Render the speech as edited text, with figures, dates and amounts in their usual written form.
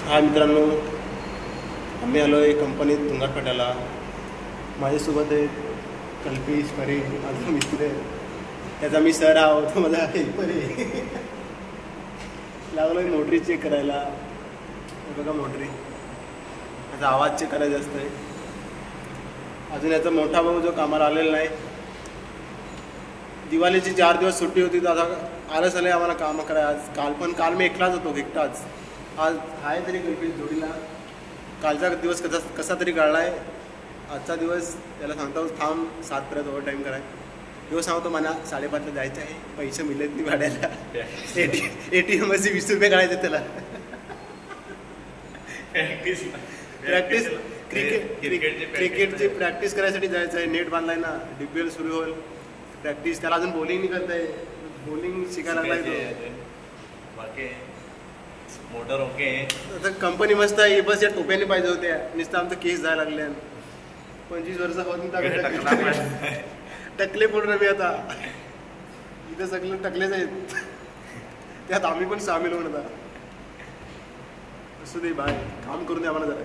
हाय मित्रांनो, आम्ही आलो आहे कंपनीत तुंगाटपाट्याला. माझ्यासोबत आहे कल्पेश परे, माझा मित्र आहे. त्याचा मी सर आहो, तो माझा हेल्पर आहे. लागलो आहे मोटरी चेक करायला. बघा मोटरी, याचा आवाज चेक करायचा असतोय. अजून याचा मोठा भाऊ जो कामाला आलेला नाही. दिवाळीची 4 दिवस सुट्टी होती तर आता आलंच आलं आम्हाला काम करायला. आज काल मी एकटाच होतो, एकटाच. आज आहे तरी कल्पेश जोडीला. कालचा दिवस कसा तरी काढला आहे. आजचा दिवस त्याला सांगतो थांब 7पर्यंत ओव्हर टाईम कराय. दिवस सांगतो मला 5:30ला जायचं आहे, पैसे मिळत नाही भाड्याला. ATM मध्ये 20 रुपये काढायचे त्याला. प्रॅक्टिस क्रिकेटची प्रॅक्टिस करायसाठी जायचं आहे. नेट बांधलाय ना, DPL सुरू होईल. प्रॅक्टिस त्याला अजून बॉलिंग नाही करताय. बॉलिंग शिकायला लागलाय तो. Motor okay. आता कंपनी मस्त आहे. बस या टोप्याने पाहिजे होत्या. नुसतं आमचं केस जायला लागले. 25 वर्ष होत टकले पूर्ण मी आता इथं सगळं टकलेच आहेत. त्यात आम्ही पण सामील होऊन आता. असू दे बाय, काम करून दे आम्हाला जरा.